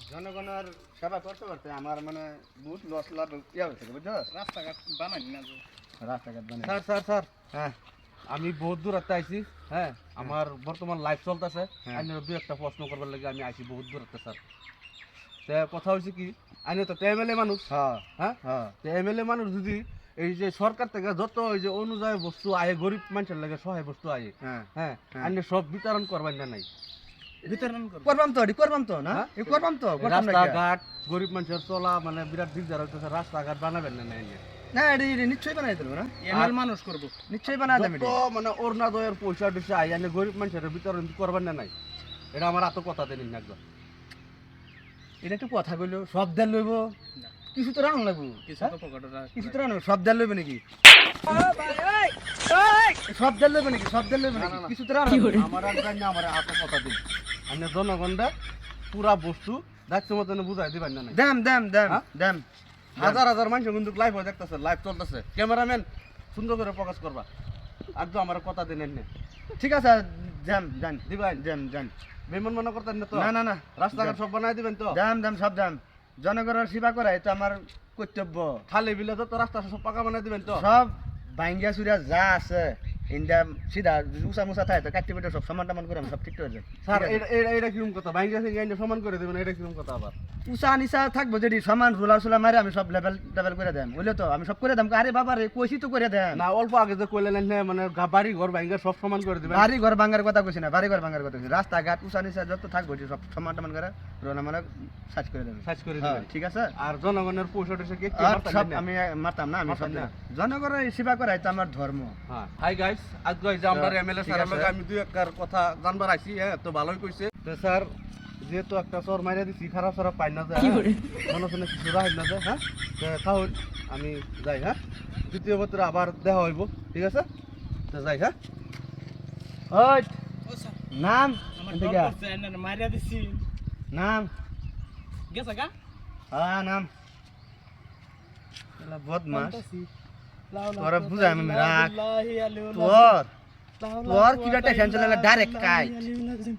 জনগণের সেবা করতে করতে আমার মানে বহুত লস লাভ ইয়া হয়েছে বুঝছো। রাস্তাঘাট বানাই না যে। রাস্তাঘাট বানিয়ে স্যার হ্যাঁ আমি বহুত দূর একটা আইছি। হ্যাঁ আমার বর্তমান লাইফ চলতেছে। হ্যাঁ। আমি দু একটা প্রশ্ন করবার লাগে আমি আইছি বহুত দূর একটা স্যার। তে কথা হয়েছে কি আমি তো এমএলএ মানুষ। হ্যাঁ হ্যাঁ হ্যাঁ তো এমএলএ মানুষ যদি এই যে সরকার থেকে যত ওই যে অনুযায়ী বস্তু আয়ে গরিব মানুষের লাগে সহায় বস্তু আয়ে হ্যাঁ হ্যাঁ হ্যাঁ। আমি সব বিতরণ করবেন না নাই বিতরণ করব। করবাম তো না হ্যাঁ? এই করবাম তো করতাম না কি? রাস্তাঘাট গরিব মানুষের চলা মানে বিরাট দিকদার হইতেছে রাস্তাঘাট বানাবেন না নাই না এটা নিশ্চয়ই বানাই দেবো না এমএল মানুষ করব। নিশ্চয়ই বানাই দেবো যত মানে অরুণাদয়ের পয়সা দিচ্ছে আই আনে গরিব মানুষের বিতরণ করবেন না নাই এটা আমার এত কথা দেন না একবার এটা একটু কথা কইলো সব দেন লইব না। কিছু তো রান লাগবো কিছু হ্যাঁ? তো পকেটে রাখ। কিছু তো রান সব দেন লইবে নাকি সব দেন লইবে নাকি সব দেন লইবে না, নাকি না, না। কিছু তো রান আমার আর জানি না আমার এত কথা দিন আমি জনগণরা পুরা বস্তু দায়িত্ব মতন বুঝাই দিবেন না নাই দেম দেম দেম হ্যাঁ? দেম হাজার হাজার মানুষ কিন্তু লাইভ হয়ে দেখতেছে লাইভ চলতেছে ক্যামেরাম্যান সুন্দর করে প্রকাশ করবা আর তো আমার কথা দিন এনে ঠিক আছে দেম দেন দিবেন দেম দেন বেমন মনে করতেন না তো না না না রাস্তাঘাট সব বানাই দিবেন তো দাম দাম সব দাম জনগণের সেবা করা এটা আমার কর্তব্য খালি বিলে তো রাস্তা সব পাকা বানাই দিবেন তো সব ভাঙ্গিয়া চুরিয়া যা আছে ইন্ডিয়া সিধা উঁচা মুচা থাকে তো কাটি পেটে সব সমান টামান করে আমি সব ঠিক করে দেন স্যার এটা কিরকম কথা বাইঙ্গা থেকে আইনে সমান করে দেবেন এটা কিরকম কথা আবার উঁচা নিচা থাকবো যদি সমান রোলা সোলা মারে আমি সব লেভেল লেভেল করে দেন বুঝলে তো আমি সব করে দেন আরে বাবা রে কইছি তো করে দেন না অল্প আগে যে কইলেন না মানে বাড়ি ঘর বাইঙ্গা সব সমান করে দিবেন বাড়ি ঘর ভাঙ্গার কথা কইছি না বাড়ি ঘর ভাঙ্গার কথা কইছি রাস্তাঘাট উঁচা নিচা যত থাকবো সব সমান টামান করে রোলা মারা সাজ করে দেবেন সাইজ করে হ্যাঁ, দিবেন ঠিক আছে আর জনগণের পয়সা টয়সা কে কি আর মারতেন সব না? আমি মারতাম না আমি সব মারতেন না? জনগণের সেবা করাই তো আমার ধর্ম হ্যাঁ হাই গাইস আজকে এই যে আমরা এমএলএ ঠিক স্যার আছে। আমি দুই একটার কথা জানবার আইছি হ্যাঁ তো ভালোই কইছে তো স্যার যেহেতু একটা চর মাইরা দিছি খারাপ সারা পাই না যায় মনে শুনে কিছু রাখ না যায় হ্যাঁ তো তাহলে আমি যাই হ্যাঁ দ্বিতীয় বছর আবার দেখা হইব ঠিক আছে তো যাই হ্যাঁ ওই ও স্যার নাম আমার এদিকে ডর আয়। করছে না মারিয়া দিছি। নাম গেছে গা? হ্যাঁ নাম বদমাস বলতাছি। লাউ লাউ তোরা বুঝাই আমি রাখ লাহি আলু তোর লাউ লাউ তোর কিটা টেনশন চলে ডাইরেক্ট কাজ লাহি আলু